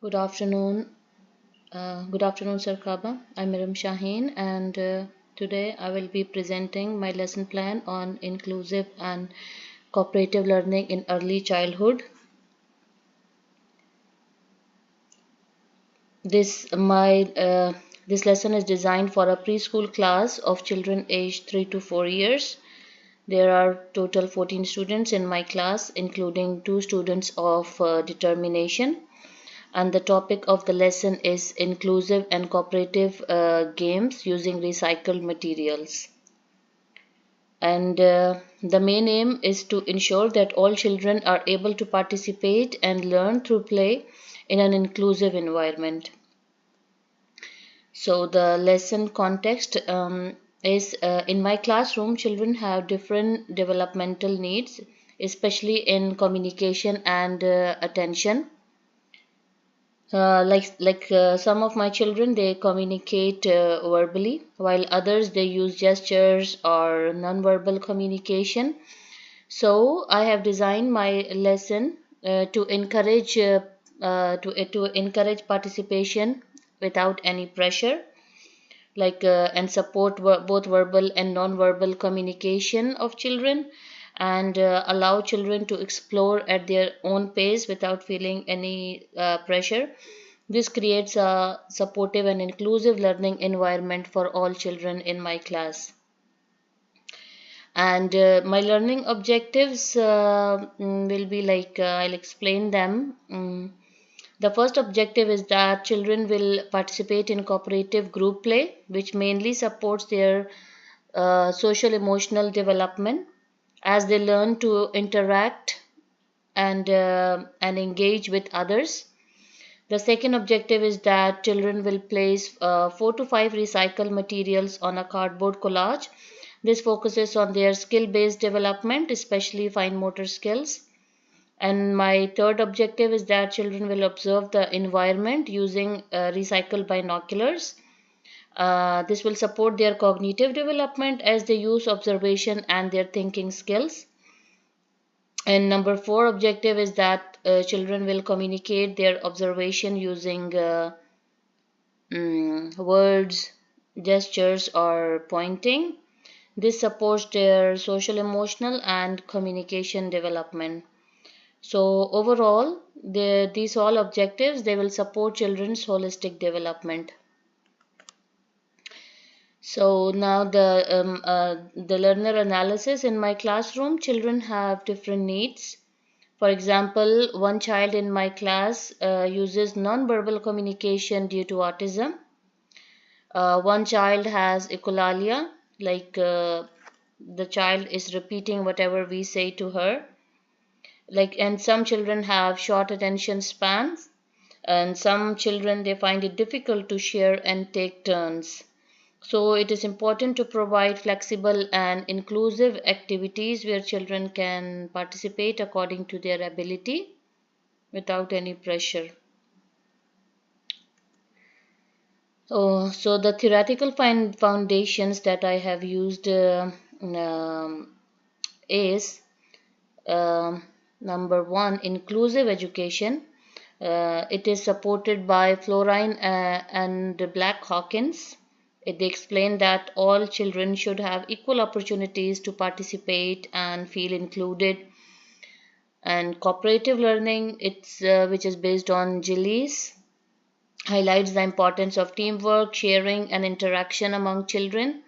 Good afternoon. Good afternoon, Sir Kaba. I'm Miram Shaheen, and today I will be presenting my lesson plan on inclusive and cooperative learning in early childhood. This lesson is designed for a preschool class of children aged 3 to 4 years. There are total 14 students in my class, including 2 students of determination. And the topic of the lesson is inclusive and cooperative games using recycled materials. And the main aim is to ensure that all children are able to participate and learn through play in an inclusive environment. So, the lesson context is in my classroom, children have different developmental needs, especially in communication and attention. Some of my children, they communicate verbally, while others they use gestures or non-verbal communication. So I have designed my lesson to encourage participation without any pressure, and support both verbal and non-verbal communication of children, and allow children to explore at their own pace without feeling any pressure. This creates a supportive and inclusive learning environment for all children in my class. And my learning objectives will be I'll explain them. The first objective is that children will participate in cooperative group play, which mainly supports their social emotional development as they learn to interact and engage with others. The second objective is that children will place 4 to 5 recycled materials on a cardboard collage. This focuses on their skill based development, especially fine motor skills. And my third objective is that children will observe the environment using recycled binoculars. This will support their cognitive development as they use observation and their thinking skills. And number four objective is that children will communicate their observation using words, gestures, or pointing. This supports their social, emotional, and communication development. So overall, these all objectives they will support children's holistic development. So now the learner analysis in my classroom. Children have different needs. For example, one child in my class uses non-verbal communication due to autism. One child has echolalia, the child is repeating whatever we say to her. And some children have short attention spans, and some children they find it difficult to share and take turns. So it is important to provide flexible and inclusive activities where children can participate according to their ability without any pressure. So the theoretical foundations that I have used is number one, inclusive education. It is supported by Florine and Black Hawkins. They explain that all children should have equal opportunities to participate and feel included. And cooperative learning, which is based on Gillies, highlights the importance of teamwork, sharing, and interaction among children.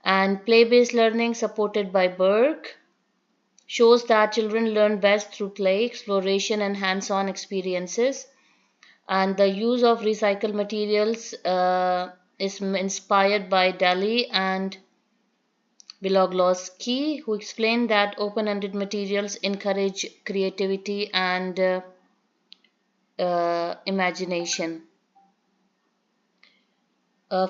And play based learning, supported by Burke, shows that children learn best through play, exploration, and hands on experiences. And the use of recycled materials is inspired by Daly and Vologlowski, who explained that open ended materials encourage creativity and imagination.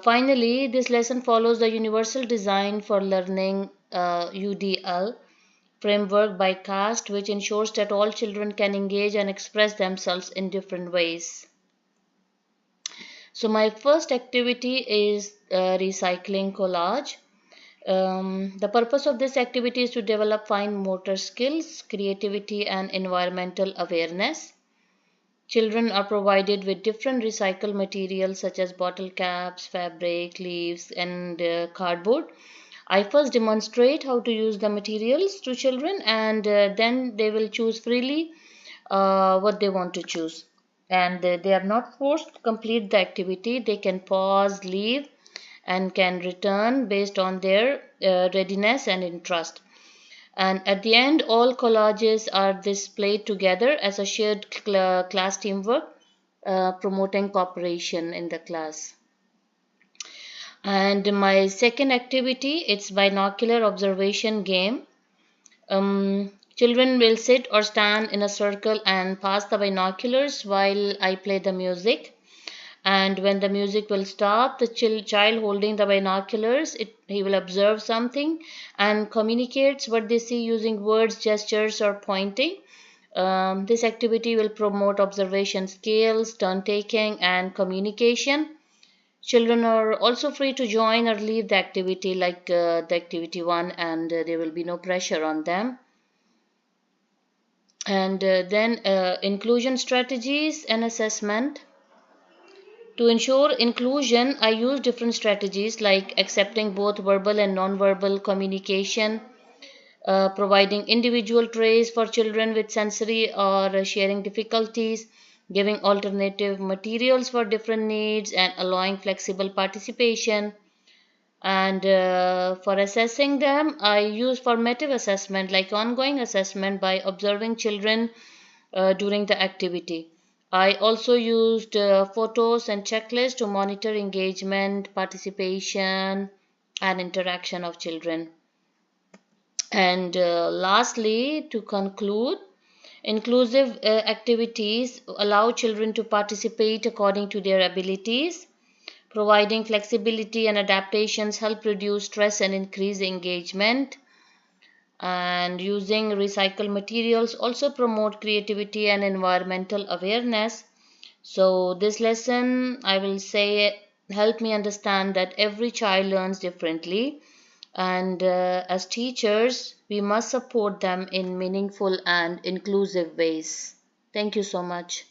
Finally, this lesson follows the Universal Design for Learning UDL framework by CAST, which ensures that all children can engage and express themselves in different ways. So, my first activity is recycling collage. The purpose of this activity is to develop fine motor skills, creativity, and environmental awareness. Children are provided with different recycled materials such as bottle caps, fabric, leaves, and cardboard. I first demonstrate how to use the materials to children, and then they will choose freely what they want to choose. And they are not forced to complete the activity. They can pause, leave, and can return based on their readiness and interest. And at the end, all collages are displayed together as a shared class teamwork, promoting cooperation in the class. And my second activity, it's binocular observation game. Children will sit or stand in a circle and pass the binoculars while I play the music. And when the music will stop, the child holding the binoculars, he will observe something and communicates what they see using words, gestures, or pointing. This activity will promote observation skills, turn taking, and communication. Children are also free to join or leave the activity like the activity one, and there will be no pressure on them. And then inclusion strategies and assessment. To ensure inclusion, I use different strategies like accepting both verbal and non-verbal communication, providing individual trays for children with sensory or sharing difficulties, giving alternative materials for different needs, and allowing flexible participation. And for assessing them, I use formative assessment like ongoing assessment by observing children during the activity. I also used photos and checklists to monitor engagement, participation, and interaction of children. And lastly, to conclude, inclusive activities allow children to participate according to their abilities. Providing flexibility and adaptations help reduce stress and increase engagement. And using recycled materials also promote creativity and environmental awareness. So this lesson, I will say, help me understand that every child learns differently, and as teachers we must support them in meaningful and inclusive ways. Thank you so much.